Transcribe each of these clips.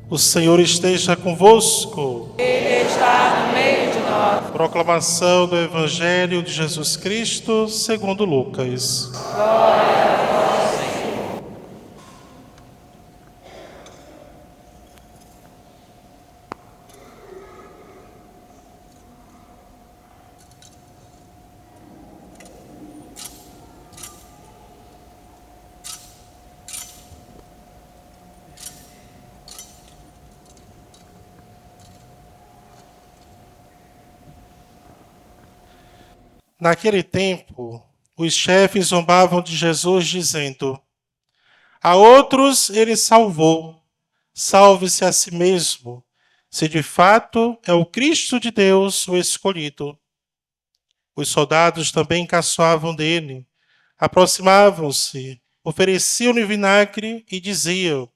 O Senhor esteja convosco. Ele está no meio de nós. Proclamação do Evangelho de Jesus Cristo segundo Lucas. Naquele tempo, os chefes zombavam de Jesus, dizendo: a outros ele salvou, salve-se a si mesmo, se de fato é o Cristo de Deus o escolhido. Os soldados também caçoavam dele, aproximavam-se, ofereciam-lhe vinagre e diziam: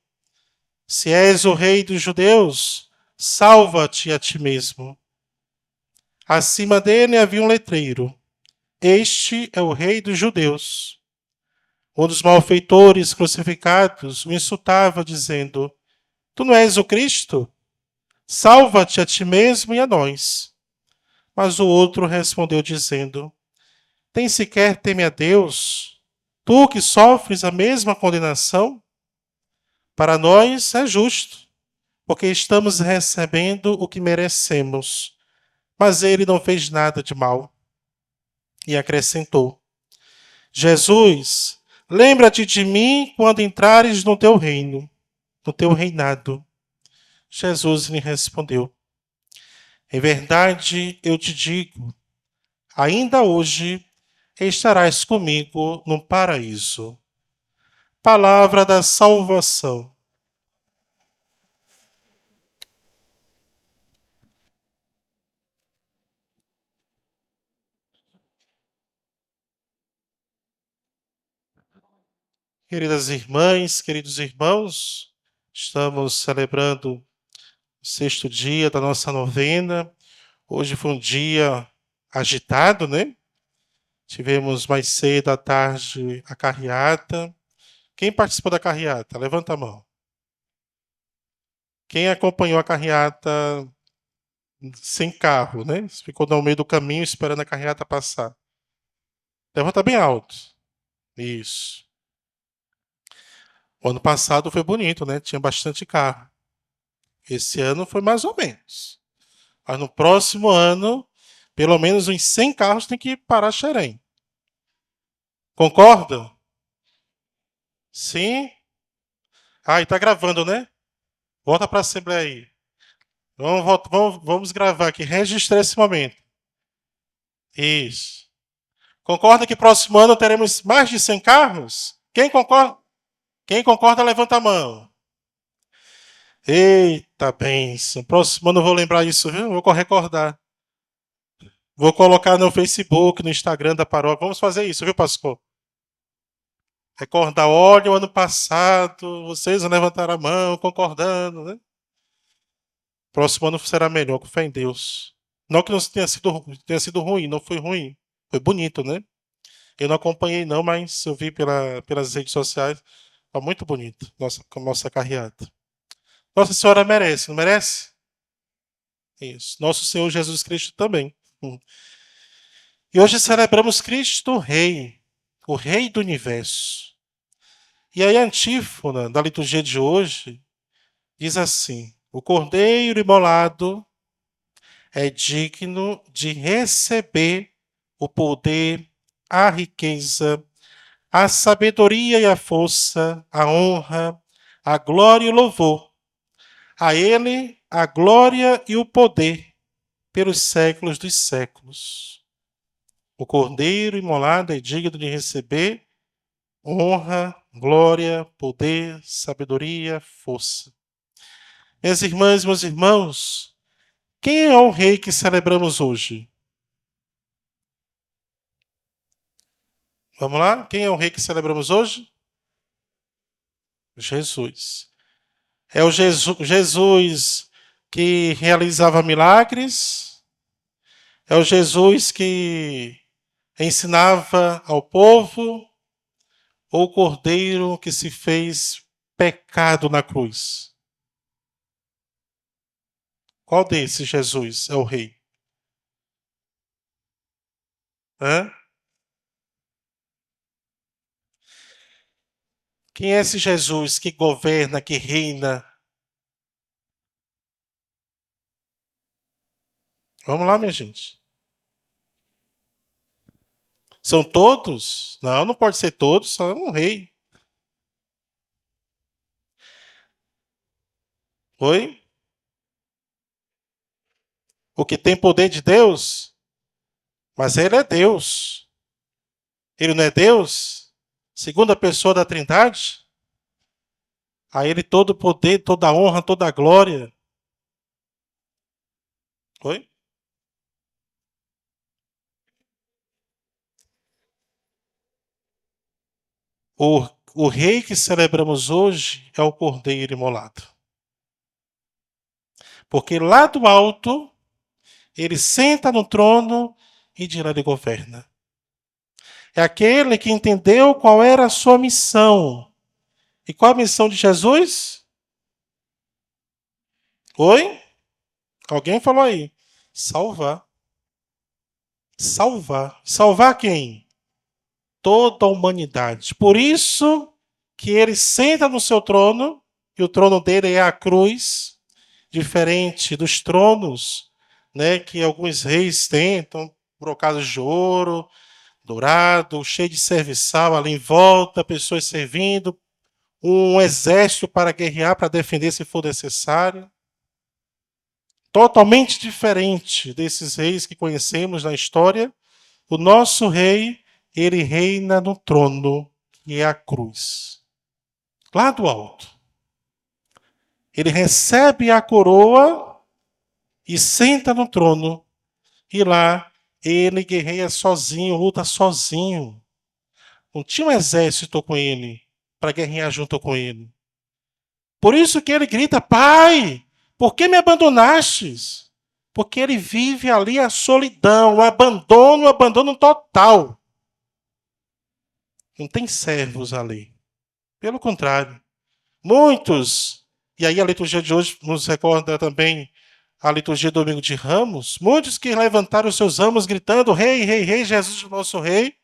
se és o rei dos judeus, salva-te a ti mesmo. Acima dele havia um letreiro: este é o rei dos judeus. Um dos malfeitores crucificados o insultava, dizendo: tu não és o Cristo? Salva-te a ti mesmo e a nós. Mas o outro respondeu, dizendo: tem sequer teme a Deus? Tu que sofres a mesma condenação? Para nós é justo, porque estamos recebendo o que merecemos. Mas ele não fez nada de mal. E acrescentou: Jesus, lembra-te de mim quando entrares no teu reino, no teu reinado. Jesus lhe respondeu: em verdade eu te digo, ainda hoje estarás comigo no paraíso. Palavra da salvação. Queridas irmãs, queridos irmãos, estamos celebrando o sexto dia da nossa novena. Hoje foi um dia agitado, né? Tivemos mais cedo à tarde a carreata. Quem participou da carreata? Levanta a mão. Quem acompanhou a carreata sem carro, né? Ficou no meio do caminho esperando a carreata passar. Levanta bem alto. Isso. O ano passado foi bonito, né? Tinha bastante carro. Esse ano foi mais ou menos. Mas no próximo ano, pelo menos uns 100 carros tem que parar Xerém. Concordam? Sim? Ah, e tá gravando, né? Volta para a Assembleia aí. Vamos gravar aqui, registrar esse momento. Isso. Concorda que próximo ano teremos mais de 100 carros? Quem concorda? Quem concorda, levanta a mão. Eita bênção. Próximo ano eu vou lembrar isso, viu? Vou recordar. Vou colocar no Facebook, no Instagram da paróquia. Vamos fazer isso, viu, pastor? Recordar, olha, o ano passado, vocês levantaram a mão, concordando, né? Próximo ano será melhor, com fé em Deus. Não que não tenha sido ruim, não foi ruim. Foi bonito, né? Eu não acompanhei não, mas eu vi pelas redes sociais. Tá muito bonito, nossa carreata. Nossa Senhora merece, não merece? Isso. Nosso Senhor Jesus Cristo também. E hoje celebramos Cristo Rei, o Rei do Universo. E aí a antífona da liturgia de hoje diz assim: o Cordeiro imolado é digno de receber o poder, a riqueza, a sabedoria e a força, a honra, a glória e o louvor. A ele a glória e o poder pelos séculos dos séculos. O Cordeiro imolado é digno de receber honra, glória, poder, sabedoria, força. Minhas irmãs e meus irmãos, quem é o rei que celebramos hoje? Vamos lá? Quem é o rei que celebramos hoje? Jesus. É o Jesus que realizava milagres? É o Jesus que ensinava ao povo? Ou o Cordeiro que se fez pecado na cruz? Qual desses Jesus é o rei? Hã? Quem é esse Jesus que governa, que reina? Vamos lá, minha gente. São todos? Não, não pode ser todos, só um rei. Oi? O que tem poder de Deus? Mas ele é Deus. Ele não é Deus? Segunda pessoa da Trindade? A ele todo o poder, toda a honra, toda a glória. Oi? O rei que celebramos hoje é o Cordeiro imolado. Porque lá do alto, ele senta no trono e de lá ele governa. É aquele que entendeu qual era a sua missão. E qual a missão de Jesus? Oi? Alguém falou aí. Salvar. Salvar. Salvar quem? Toda a humanidade. Por isso que ele senta no seu trono, e o trono dele é a cruz, diferente dos tronos, né, que alguns reis têm, então, brocados de ouro, dourado, cheio de serviçal ali em volta, pessoas servindo, um exército para guerrear, para defender se for necessário. Totalmente diferente desses reis que conhecemos na história, o nosso rei, ele reina no trono, que é a cruz. Lá do alto. Ele recebe a coroa e senta no trono. E lá ele guerreia sozinho, luta sozinho. Não tinha um exército com ele para guerrear junto com ele. Por isso que ele grita: Pai, por que me abandonastes? Porque ele vive ali a solidão, o abandono total. Não tem servos ali. Pelo contrário. Muitos, e aí a liturgia de hoje nos recorda também a liturgia do Domingo de Ramos, muitos que levantaram os seus ramos gritando: Rei, Rei, Rei, Jesus, nosso Rei.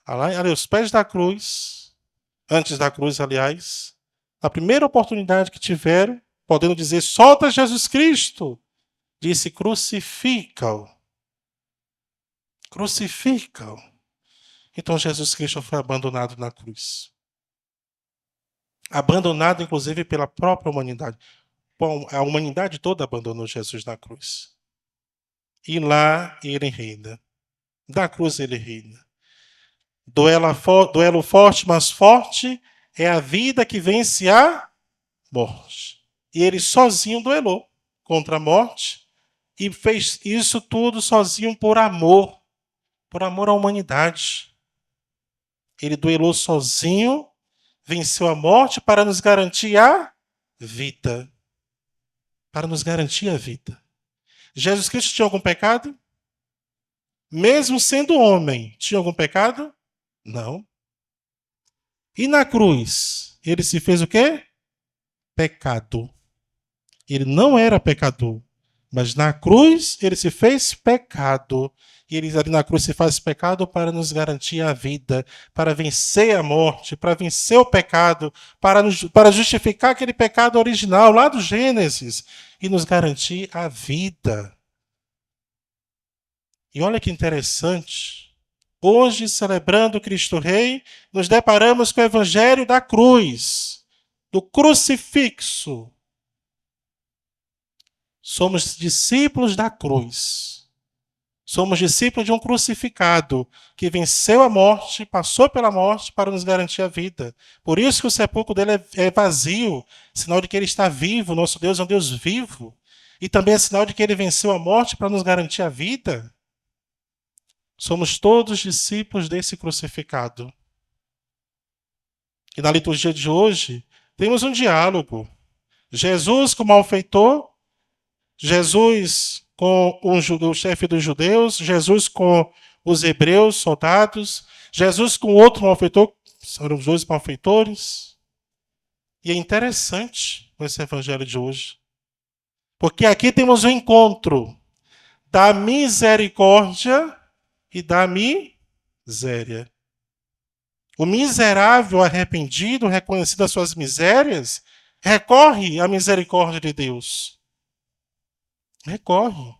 Ali aos pés da cruz, antes da cruz, aliás, na primeira oportunidade que tiveram, podendo dizer: solta Jesus Cristo, disse: crucifica-o. Crucifica-o. Então Jesus Cristo foi abandonado na cruz. Abandonado, inclusive, pela própria humanidade. Bom, a humanidade toda abandonou Jesus na cruz. E lá ele reina. Da cruz ele reina. Duelo forte, mas forte é a vida que vence a morte. E ele sozinho duelou contra a morte e fez isso tudo sozinho por amor à humanidade. Ele duelou sozinho, venceu a morte para nos garantir a vida. Para nos garantir a vida. Jesus Cristo tinha algum pecado? Mesmo sendo homem, tinha algum pecado? Não. E na cruz, ele se fez o quê? Pecado. Ele não era pecador, mas na cruz ele se fez pecado. E ele ali na cruz se faz pecado para nos garantir a vida, para vencer a morte, para vencer o pecado, para justificar aquele pecado original lá do Gênesis e nos garantir a vida. E olha que interessante. Hoje, celebrando Cristo Rei, nos deparamos com o Evangelho da cruz, do crucifixo. Somos discípulos da cruz. Somos discípulos de um crucificado que venceu a morte, passou pela morte para nos garantir a vida. Por isso que o sepulcro dele é vazio, sinal de que ele está vivo. Nosso Deus é um Deus vivo. E também é sinal de que ele venceu a morte para nos garantir a vida. Somos todos discípulos desse crucificado. E na liturgia de hoje, temos um diálogo. Jesus com o malfeitor, Jesus com o chefe dos judeus, Jesus com os hebreus, soldados, Jesus com outro malfeitor, são os dois malfeitores. E é interessante esse evangelho de hoje. Porque aqui temos o encontro da misericórdia e da miséria. O miserável arrependido, reconhecido as suas misérias, recorre à misericórdia de Deus. Recorre.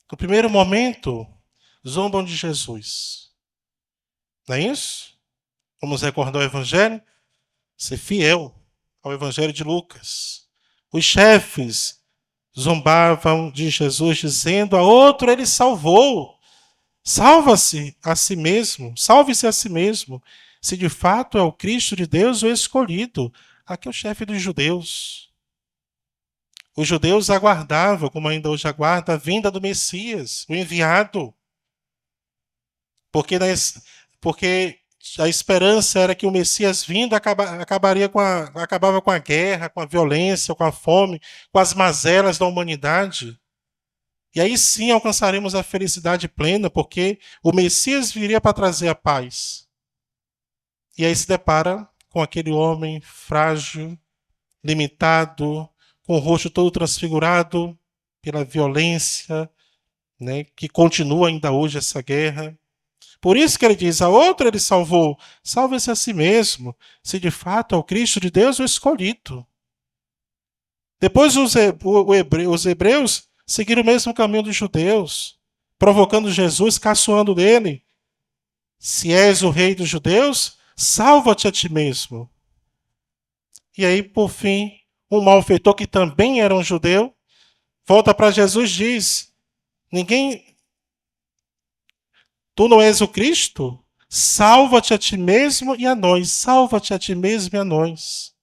No primeiro momento, zombam de Jesus. Não é isso? Vamos recordar o Evangelho? Ser fiel ao Evangelho de Lucas. Os chefes zombavam de Jesus, dizendo: a outro ele salvou. Salva-se a si mesmo, salve-se a si mesmo, se de fato é o Cristo de Deus o escolhido. Aqui é o chefe dos judeus. Os judeus aguardavam, como ainda hoje aguarda, a vinda do Messias, o enviado. Porque a esperança era que o Messias vindo acabava com a guerra, com a violência, com a fome, com as mazelas da humanidade. E aí sim alcançaremos a felicidade plena, porque o Messias viria para trazer a paz. E aí se depara com aquele homem frágil, limitado, com o rosto todo transfigurado pela violência, né, que continua ainda hoje essa guerra. Por isso que ele diz: a outra ele salvou, salve-se a si mesmo, se de fato é o Cristo de Deus o escolhido. Depois os hebreus seguiram o mesmo caminho dos judeus, provocando Jesus, caçoando dele. Se és o rei dos judeus, salva-te a ti mesmo. E aí, por fim, um malfeitor que também era um judeu, volta para Jesus e diz: tu não és o Cristo? Salva-te a ti mesmo e a nós. Salva-te a ti mesmo e a nós.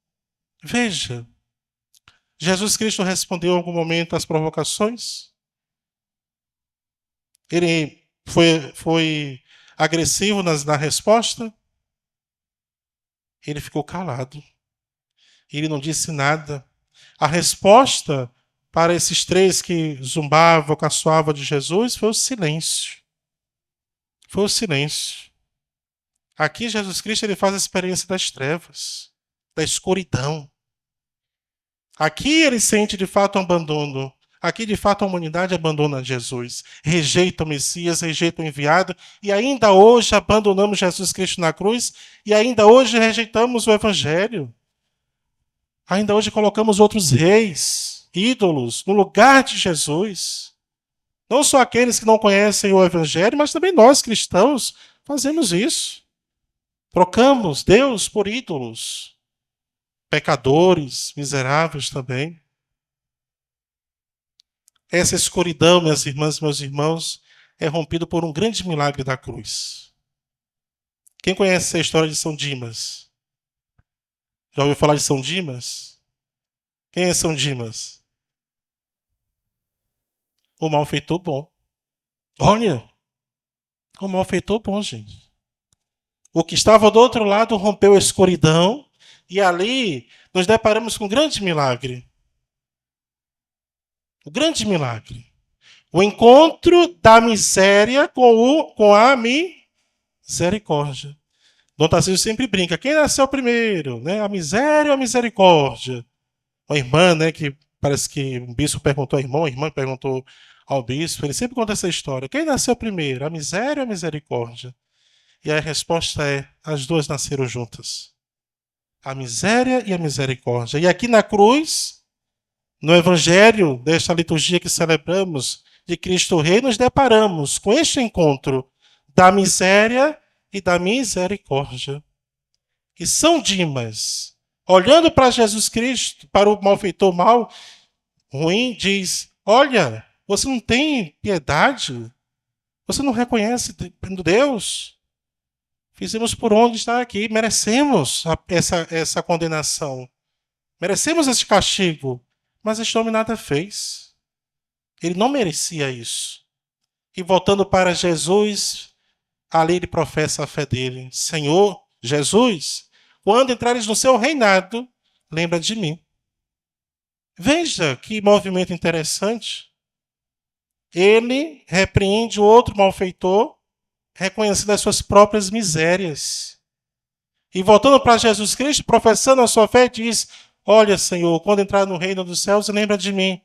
Veja, Jesus Cristo respondeu em algum momento às provocações? Ele foi agressivo na resposta? Ele ficou calado. Ele não disse nada. A resposta para esses três que zombavam, caçoavam de Jesus foi o silêncio. Foi o silêncio. Aqui Jesus Cristo ele faz a experiência das trevas, da escuridão. Aqui ele sente de fato um abandono. Aqui de fato a humanidade abandona Jesus. Rejeita o Messias, rejeita o enviado. E ainda hoje abandonamos Jesus Cristo na cruz. E ainda hoje rejeitamos o Evangelho. Ainda hoje colocamos outros reis, ídolos, no lugar de Jesus. Não só aqueles que não conhecem o Evangelho, mas também nós cristãos fazemos isso. Trocamos Deus por ídolos. Pecadores, miseráveis também. Essa escuridão, minhas irmãs e meus irmãos, é rompida por um grande milagre da cruz. Quem conhece a história de São Dimas? Já ouviu falar de São Dimas? Quem é São Dimas? O malfeitor bom. Olha, o malfeitor bom, gente. O que estava do outro lado rompeu a escuridão e ali nos deparamos com um grande milagre. O grande milagre. O encontro da miséria com a misericórdia. Dom Tarcísio sempre brinca. Quem nasceu primeiro? Né? A miséria ou a misericórdia? Uma irmã, né, que parece que um bispo perguntou ao irmão, a irmã perguntou ao bispo. Ele sempre conta essa história. Quem nasceu primeiro? A miséria ou a misericórdia? E a resposta é: as duas nasceram juntas. A miséria e a misericórdia. E aqui na cruz, no Evangelho, desta liturgia que celebramos de Cristo Rei, nos deparamos com este encontro da miséria e da misericórdia. E São Dimas, olhando para Jesus Cristo, para o malfeitor mal, ruim, diz: olha, você não tem piedade? Você não reconhece Deus? Fizemos por onde estar aqui, merecemos essa condenação. Merecemos esse castigo. Mas este homem nada fez. Ele não merecia isso. E voltando para Jesus, ali ele professa a fé dele. Senhor, Jesus, quando entrares no seu reinado, lembra de mim. Veja que movimento interessante. Ele repreende o outro malfeitor, reconhecendo as suas próprias misérias. E voltando para Jesus Cristo, professando a sua fé, diz: Olha, Senhor, quando entrar no reino dos céus, lembra de mim.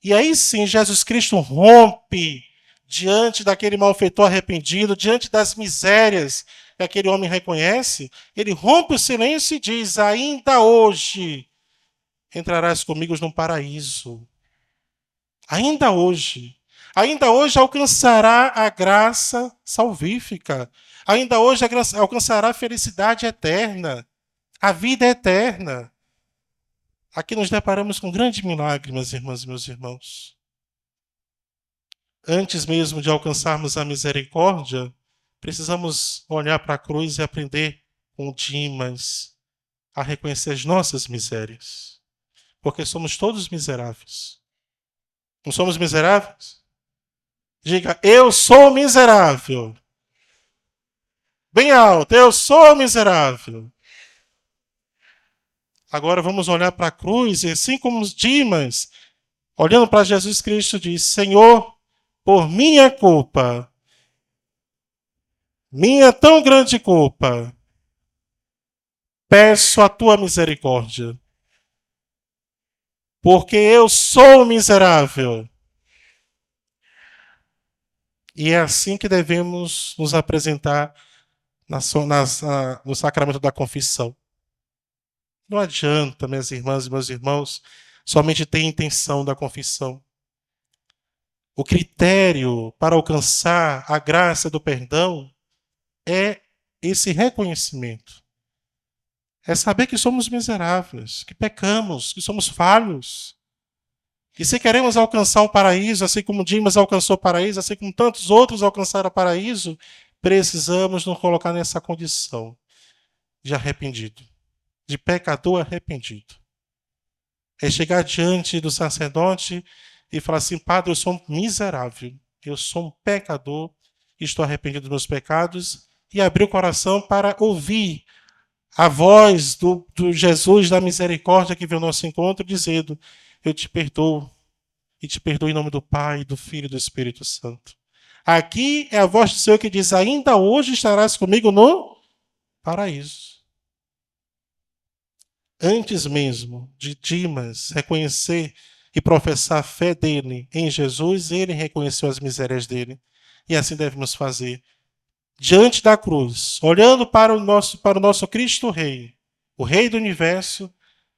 E aí sim, Jesus Cristo rompe diante daquele malfeitor arrependido, diante das misérias que aquele homem reconhece. Ele rompe o silêncio e diz: ainda hoje entrarás comigo no paraíso. Ainda hoje. Ainda hoje alcançará a graça salvífica. Ainda hoje alcançará a felicidade eterna. A vida eterna. Aqui nos deparamos com um grande milagre, minhas irmãs e meus irmãos. Antes mesmo de alcançarmos a misericórdia, precisamos olhar para a cruz e aprender com Dimas a reconhecer as nossas misérias. Porque somos todos miseráveis. Não somos miseráveis? Diga, eu sou miserável. Bem alto, eu sou miserável. Agora vamos olhar para a cruz e assim como os Dimas, olhando para Jesus Cristo, diz: Senhor, por minha culpa, minha tão grande culpa, peço a tua misericórdia. Porque eu sou miserável. E é assim que devemos nos apresentar no sacramento da confissão. Não adianta, minhas irmãs e meus irmãos, somente ter intenção da confissão. O critério para alcançar a graça do perdão é esse reconhecimento. É saber que somos miseráveis, que pecamos, que somos falhos. E se queremos alcançar o paraíso, assim como Dimas alcançou o paraíso, assim como tantos outros alcançaram o paraíso, precisamos nos colocar nessa condição de arrependido, de pecador arrependido. É chegar diante do sacerdote e falar assim: Padre, eu sou um miserável, eu sou um pecador, estou arrependido dos meus pecados, e abrir o coração para ouvir a voz do Jesus da misericórdia que veio ao nosso encontro, dizendo: eu te perdoo, e te perdoo em nome do Pai, do Filho e do Espírito Santo. Aqui é a voz do Senhor que diz: ainda hoje estarás comigo no paraíso. Antes mesmo de Dimas reconhecer e professar a fé dele em Jesus, ele reconheceu as misérias dele. E assim devemos fazer. Diante da cruz, olhando para o nosso Cristo Rei, o Rei do Universo,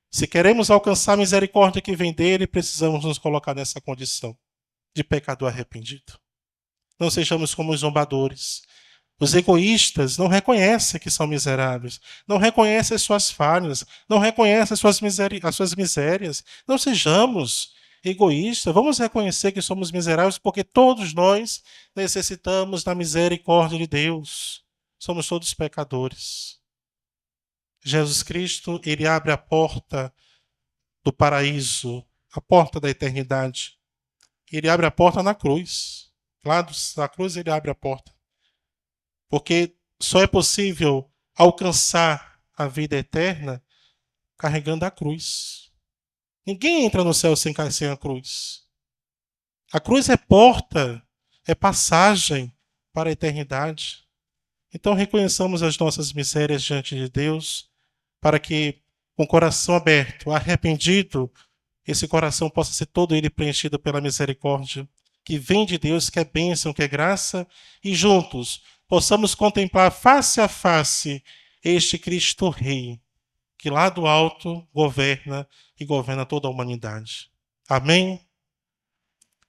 se queremos alcançar a misericórdia que vem dele, precisamos nos colocar nessa condição de pecador arrependido. Não sejamos como os zombadores. Os egoístas não reconhecem que são miseráveis, não reconhecem as suas falhas, não reconhecem as suas misérias. Não sejamos egoístas, vamos reconhecer que somos miseráveis porque todos nós necessitamos da misericórdia de Deus. Somos todos pecadores. Jesus Cristo, ele abre a porta do paraíso, a porta da eternidade. Ele abre a porta na cruz. Lá da cruz ele abre a porta. Porque só é possível alcançar a vida eterna carregando a cruz. Ninguém entra no céu sem a cruz. A cruz é porta, é passagem para a eternidade. Então reconheçamos as nossas misérias diante de Deus, para que, com o coração aberto, arrependido, esse coração possa ser todo ele preenchido pela misericórdia, que vem de Deus, que é bênção, que é graça, e juntos possamos contemplar face a face este Cristo Rei, que lá do alto governa e governa toda a humanidade. Amém?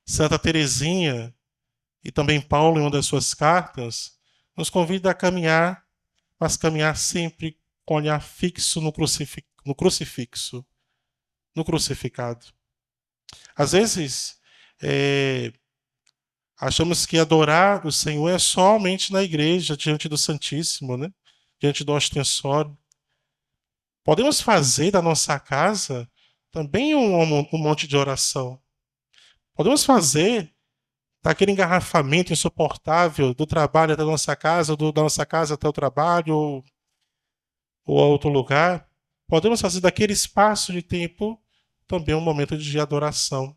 Santa Teresinha e também Paulo, em uma das suas cartas, nos convida a caminhar, mas caminhar sempre com olhar fixo no crucifixo, no crucificado. Às vezes, achamos que adorar o Senhor é somente na igreja, diante do Santíssimo, né? Diante do ostensório. Podemos fazer da nossa casa também um monte de oração. Podemos fazer daquele engarrafamento insuportável do trabalho até a nossa casa, da nossa casa até o trabalho, ou a outro lugar. Podemos fazer daquele espaço de tempo também um momento de adoração.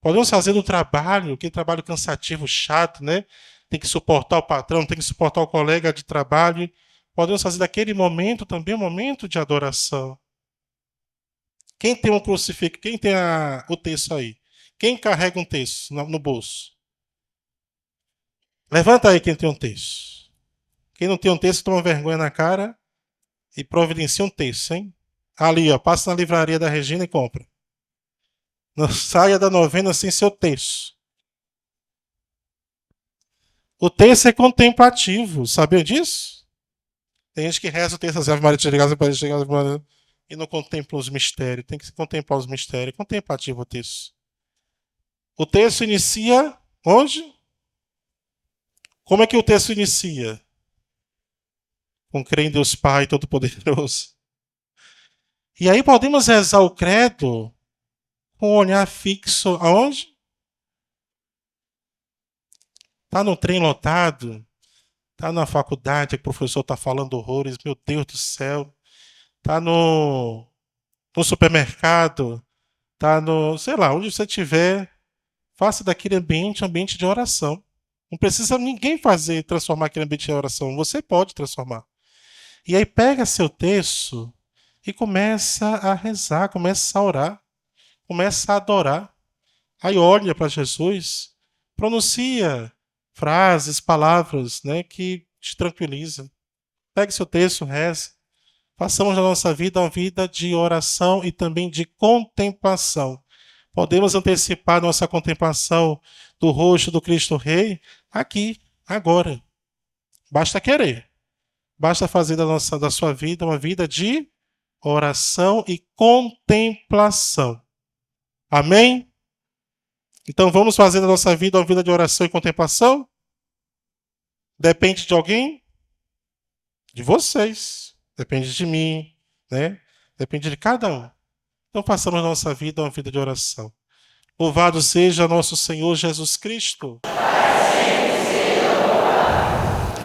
Podemos fazer do trabalho, aquele trabalho cansativo, chato, né? Tem que suportar o patrão, tem que suportar o colega de trabalho. Podemos fazer daquele momento também um momento de adoração. Quem tem um crucifixo? Quem tem o texto aí? Quem carrega um texto no bolso? Levanta aí quem tem um texto. Quem não tem um texto, toma vergonha na cara e providencia um texto, hein? Ali, ó, passa na livraria da Regina e compra. Não saia da novena sem seu texto. O texto é contemplativo, sabia disso? Tem gente que reza o texto assim, Ave Maria, e não contempla os mistérios. Tem que contemplar os mistérios. É contemplativo o texto. O texto inicia onde? Como é que o texto inicia? Com crer em Deus Pai Todo-Poderoso. E aí podemos rezar o credo com um olhar fixo aonde? Está no trem lotado, está na faculdade, o professor está falando horrores, meu Deus do céu. Está no supermercado, está no, sei lá, onde você estiver, faça daquele ambiente um ambiente de oração. Não precisa ninguém transformar aquele ambiente em oração, você pode transformar. E aí pega seu texto e começa a rezar, começa a orar, começa a adorar. Aí olha para Jesus, pronuncia frases, palavras, né, que te tranquilizam. Pegue seu texto, reze. Façamos da nossa vida uma vida de oração e também de contemplação. Podemos antecipar nossa contemplação do rosto do Cristo Rei aqui, agora. Basta querer. Basta fazer da sua vida uma vida de oração e contemplação. Amém? Então vamos fazer da nossa vida uma vida de oração e contemplação? Depende de alguém? De vocês. Depende de mim, né? Depende de cada um. Então façamos da nossa vida uma vida de oração. Louvado seja nosso Senhor Jesus Cristo. Para sempre